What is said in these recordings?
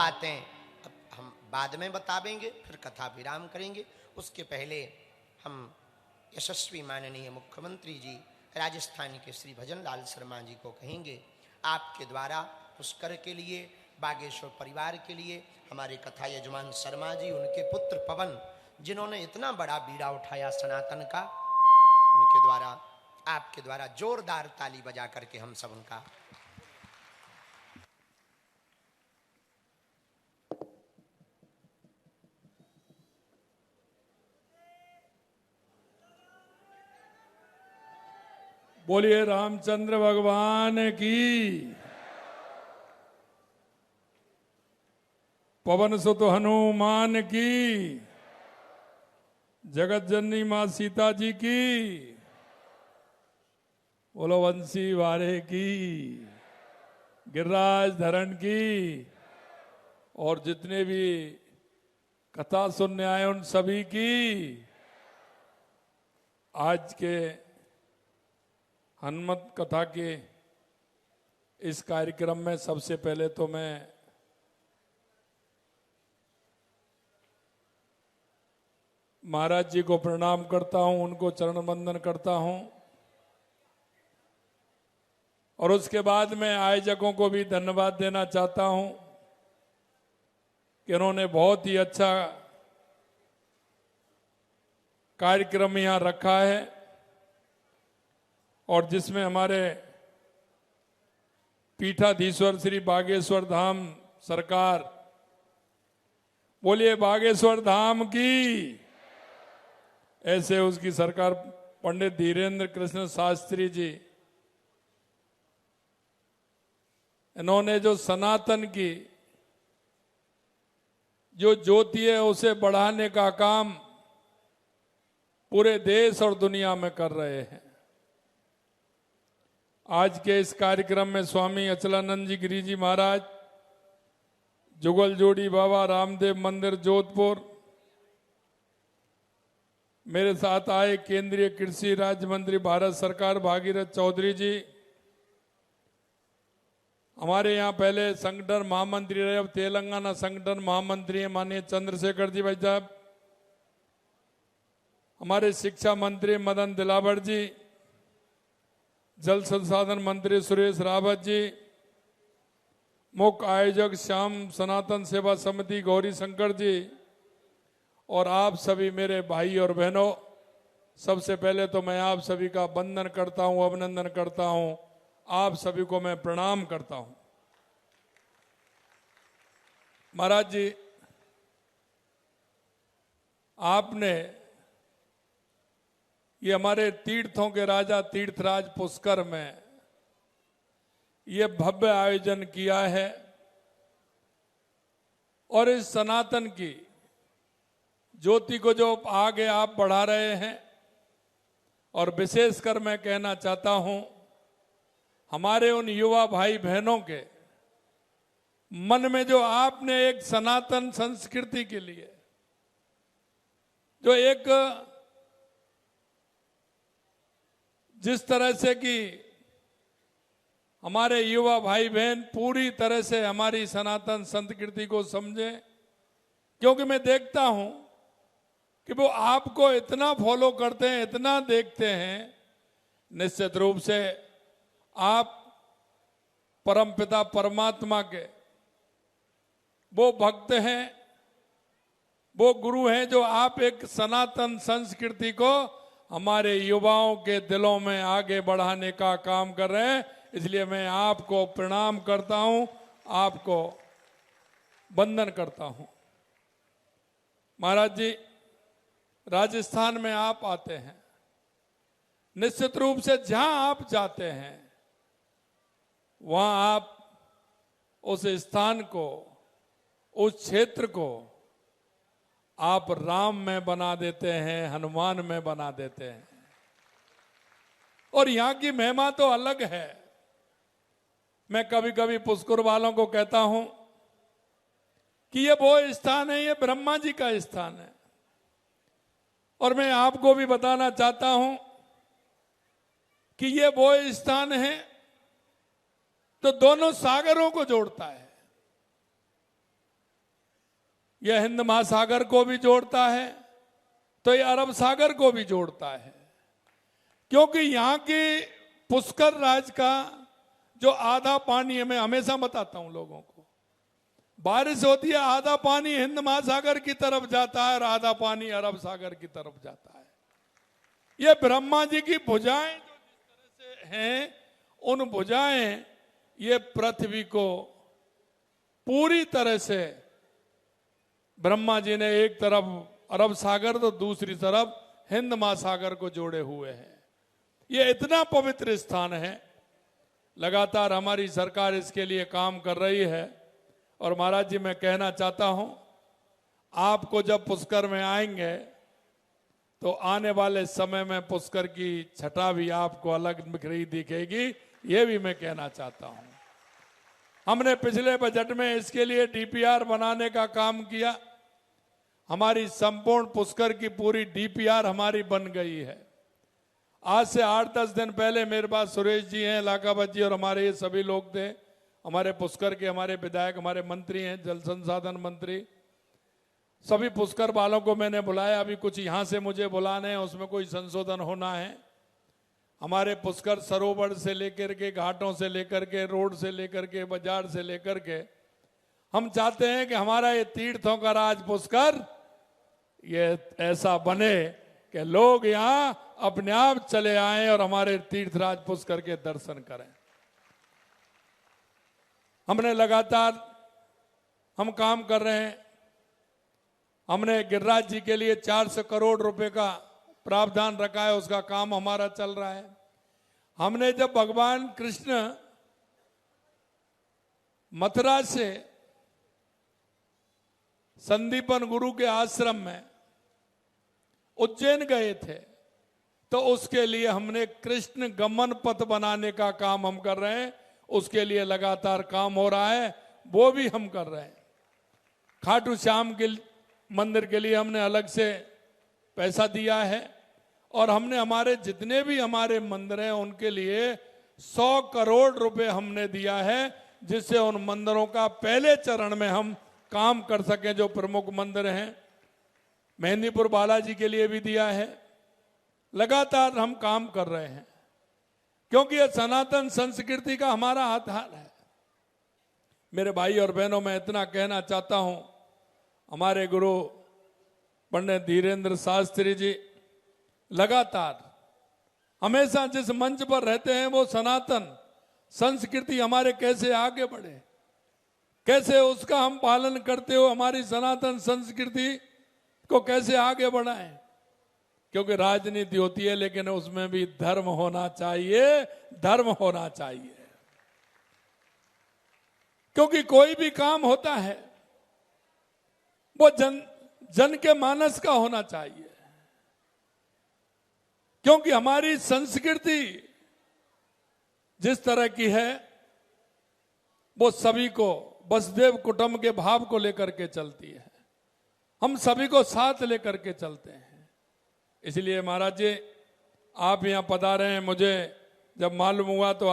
बातें अब हम बाद में बतावेंगे, फिर कथा विराम करेंगे। उसके पहले हम यशस्वी माननीय मुख्यमंत्री जी राजस्थान के श्री भजन लाल शर्मा जी को कहेंगे, आपके द्वारा पुष्कर के लिए, बागेश्वर परिवार के लिए, हमारे कथा यजमान शर्मा जी, उनके पुत्र पवन, जिन्होंने इतना बड़ा बीड़ा उठाया सनातन का, उनके द्वारा, आपके द्वारा जोरदार ताली बजा करके हम सब उनका बोलिए रामचंद्र भगवान की। पवन सुत हनुमान की। जगत जननी मां सीता जी की। बोलो वंशी वारे की, गिरिराज धरण की। और जितने भी कथा सुनने आए उन सभी की। आज के हनुमत कथा के इस कार्यक्रम में सबसे पहले तो मैं महाराज जी को प्रणाम करता हूं, उनको चरण वंदन करता हूं। और उसके बाद मैं आयोजकों को भी धन्यवाद देना चाहता हूं कि उन्होंने बहुत ही अच्छा कार्यक्रम यहां रखा है और जिसमें हमारे पीठाधीश्वर श्री बागेश्वर धाम सरकार, बोलिए बागेश्वर धाम की, ऐसे उसकी सरकार पंडित धीरेन्द्र कृष्ण शास्त्री जी, इन्होंने जो सनातन की जो ज्योति है उसे बढ़ाने का काम पूरे देश और दुनिया में कर रहे हैं। आज के इस कार्यक्रम में स्वामी अचलानंद जी गिरी जी महाराज, जुगल जोड़ी बाबा रामदेव मंदिर जोधपुर, मेरे साथ आए केंद्रीय कृषि राज्य मंत्री भारत सरकार भागीरथ चौधरी जी, हमारे यहाँ पहले संगठन महामंत्री रहे, अब तेलंगाना संगठन महामंत्री हैं माननीय चंद्रशेखर जी भाई साहब, हमारे शिक्षा मंत्री मदन दिलावर जी, जल संसाधन मंत्री सुरेश रावत जी, मुख्य आयोजक श्याम सनातन सेवा समिति गौरी शंकर जी, और आप सभी मेरे भाई और बहनों, सबसे पहले तो मैं आप सभी का वंदन करता हूं, अभिनंदन करता हूं, आप सभी को मैं प्रणाम करता हूं। महाराज जी, आपने ये हमारे तीर्थों के राजा तीर्थराज पुष्कर में ये भव्य आयोजन किया है और इस सनातन की ज्योति को जो आगे आप बढ़ा रहे हैं, और विशेषकर मैं कहना चाहता हूं हमारे उन युवा भाई बहनों के मन में जो आपने एक सनातन संस्कृति के लिए जो एक जिस तरह से कि हमारे युवा भाई बहन पूरी तरह से हमारी सनातन संस्कृति को समझें, क्योंकि मैं देखता हूं कि वो आपको इतना फॉलो करते हैं, इतना देखते हैं, निश्चित रूप से आप परमपिता परमात्मा के वो भक्त हैं, वो गुरु हैं जो आप एक सनातन संस्कृति को हमारे युवाओं के दिलों में आगे बढ़ाने का काम कर रहे हैं। इसलिए मैं आपको प्रणाम करता हूं, आपको वंदन करता हूं। महाराज जी, राजस्थान में आप आते हैं, निश्चित रूप से जहां आप जाते हैं वहां आप उस स्थान को, उस क्षेत्र को आप राम में बना देते हैं, हनुमान में बना देते हैं। और यहां की महिमा तो अलग है। मैं कभी कभी पुष्कर वालों को कहता हूं कि ये वो स्थान है, ये ब्रह्मा जी का स्थान है। और मैं आपको भी बताना चाहता हूं कि ये वो स्थान है तो दोनों सागरों को जोड़ता है। यह हिंद महासागर को भी जोड़ता है, तो ये अरब सागर को भी जोड़ता है। क्योंकि यहाँ की पुष्कर राज का जो आधा पानी है, मैं हमेशा बताता हूं लोगों को, बारिश होती है आधा पानी हिंद महासागर की तरफ जाता है और आधा पानी अरब सागर की तरफ जाता है। ये ब्रह्मा जी की भुजाएं जो जिस तरह से हैं, उन भुजाएं ये पृथ्वी को पूरी तरह से, ब्रह्मा जी ने एक तरफ अरब सागर तो दूसरी तरफ हिंद महासागर को जोड़े हुए हैं। ये इतना पवित्र स्थान है, लगातार हमारी सरकार इसके लिए काम कर रही है। और महाराज जी, मैं कहना चाहता हूं, आपको जब पुष्कर में आएंगे तो आने वाले समय में पुष्कर की छटा भी आपको अलग बिखरी दिखेगी, ये भी मैं कहना चाहता हूं। हमने पिछले बजट में इसके लिए डीपीआर बनाने का काम किया। हमारी संपूर्ण पुष्कर की पूरी डीपीआर हमारी बन गई है। आज से 8-10 दिन पहले मेरे पास सुरेश जी हैं, लाकावत जी और हमारे ये सभी लोग थे, हमारे पुष्कर के, हमारे विधायक, हमारे मंत्री हैं, जल संसाधन मंत्री, सभी पुष्कर वालों को मैंने बुलाया। अभी कुछ यहाँ से मुझे बुलाने हैं, उसमें कोई संशोधन होना है। हमारे पुष्कर सरोवर से लेकर के, घाटों से लेकर के, रोड से लेकर के, बाजार से लेकर के, हम चाहते हैं कि हमारा ये तीर्थों का राज पुष्कर ये ऐसा बने कि लोग यहाँ अपने आप चले आए और हमारे तीर्थराज पुष्कर के दर्शन करें। हमने लगातार हम काम कर रहे हैं। हमने गिरिराज जी के लिए 400 करोड़ रुपए का प्रावधान रखा है, उसका काम हमारा चल रहा है। हमने जब भगवान कृष्ण मथुरा से संदीपन गुरु के आश्रम में उज्जैन गए थे, तो उसके लिए हमने कृष्ण गमन पथ बनाने का काम हम कर रहे हैं। उसके लिए लगातार काम हो रहा है, वो भी हम कर रहे हैं। खाटू श्याम के मंदिर के लिए हमने अलग से पैसा दिया है और हमने हमारे जितने भी हमारे मंदिर हैं उनके लिए 100 करोड़ रुपए हमने दिया है, जिससे उन मंदिरों का पहले चरण में हम काम कर सकें, जो प्रमुख मंदिर हैं। मेहंदीपुर बालाजी के लिए भी दिया है। लगातार हम काम कर रहे हैं, क्योंकि यह सनातन संस्कृति का हमारा आधार है। मेरे भाई और बहनों, मैं इतना कहना चाहता हूं, हमारे गुरु पंडित धीरेन्द्र शास्त्री जी लगातार हमेशा जिस मंच पर रहते हैं, वो सनातन संस्कृति हमारे कैसे आगे बढ़े, कैसे उसका हम पालन करते हो, हमारी सनातन संस्कृति को कैसे आगे बढ़ाएं। क्योंकि राजनीति होती है, लेकिन उसमें भी धर्म होना चाहिए, धर्म होना चाहिए। क्योंकि कोई भी काम होता है वो जन के मानस का होना चाहिए। क्योंकि हमारी संस्कृति जिस तरह की है, वो सभी को वसुदेव कुटुंब के भाव को लेकर के चलती है। हम सभी को साथ लेकर के चलते हैं। इसलिए महाराज जी, आप यहाँ पधारे हैं। मुझे जब मालूम हुआ तो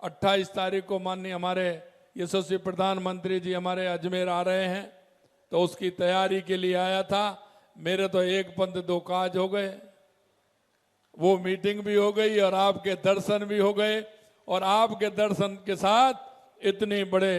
28 तारीख को माननीय हमारे यशस्वी प्रधानमंत्री जी हमारे अजमेर आ रहे हैं, तो उसकी तैयारी के लिए आया था। मेरे तो एक पंथ दो काज हो गए, वो मीटिंग भी हो गई और आपके दर्शन भी हो गए। और आपके दर्शन के साथ इतने बड़े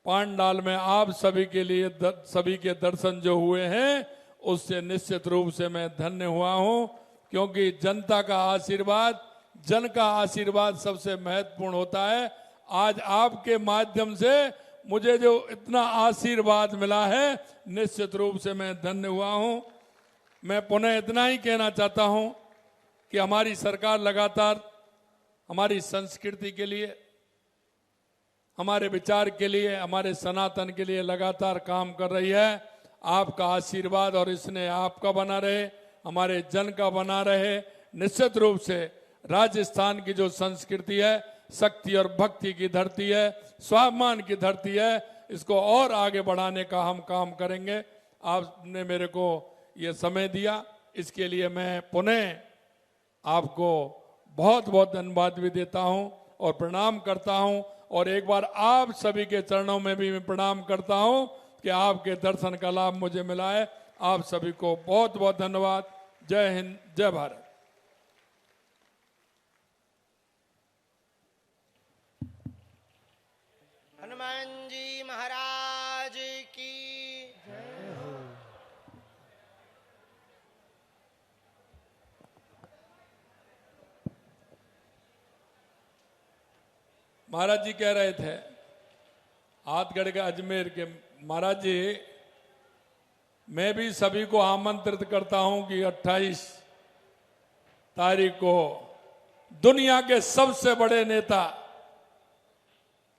पांडाल में आप सभी के लिए सभी के दर्शन जो हुए हैं, उससे निश्चित रूप से मैं धन्य हुआ हूं। क्योंकि जनता का आशीर्वाद, जन का आशीर्वाद सबसे महत्वपूर्ण होता है। आज आपके माध्यम से मुझे जो इतना आशीर्वाद मिला है, निश्चित रूप से मैं धन्य हुआ हूं। मैं पुनः इतना ही कहना चाहता हूं कि हमारी सरकार लगातार हमारी संस्कृति के लिए, हमारे विचार के लिए, हमारे सनातन के लिए लगातार काम कर रही है। आपका आशीर्वाद और इसने आपका बना रहे, हमारे जन का बना रहे। निश्चित रूप से राजस्थान की जो संस्कृति है, शक्ति और भक्ति की धरती है, स्वाभिमान की धरती है, इसको और आगे बढ़ाने का हम काम करेंगे। आपने मेरे को ये समय दिया, इसके लिए मैं पुनः आपको बहुत बहुत धन्यवाद भी देता हूं और प्रणाम करता हूं। और एक बार आप सभी के चरणों में भी मैं प्रणाम करता हूं कि आपके दर्शन का लाभ मुझे मिला है। आप सभी को बहुत बहुत धन्यवाद। जय हिंद, जय भारत। हनुमान जी महाराज की जय हो। महाराज जी कह रहे थे हाथगढ़ के अजमेर के, महाराज जी मैं भी सभी को आमंत्रित करता हूं कि 28 तारीख को दुनिया के सबसे बड़े नेता,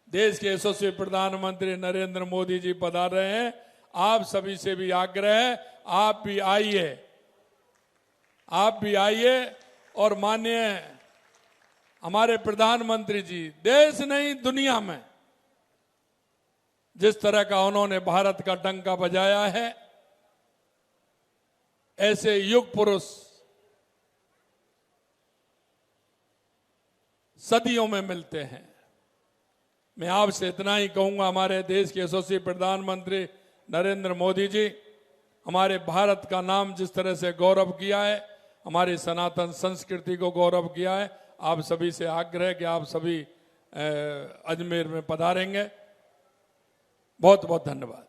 देश के यशस्वी प्रधानमंत्री नरेंद्र मोदी जी पधार रहे हैं। आप सभी से भी आग्रह है, आप भी आइए और माननीय हमारे प्रधानमंत्री जी देश नहीं दुनिया में जिस तरह का उन्होंने भारत का डंका बजाया है, ऐसे युग पुरुष सदियों में मिलते हैं। मैं आपसे इतना ही कहूंगा, हमारे देश के यशस्वी प्रधानमंत्री नरेंद्र मोदी जी हमारे भारत का नाम जिस तरह से गौरव किया है, हमारी सनातन संस्कृति को गौरव किया है, आप सभी से आग्रह कि आप सभी अजमेर में पधारेंगे। बहुत बहुत धन्यवाद।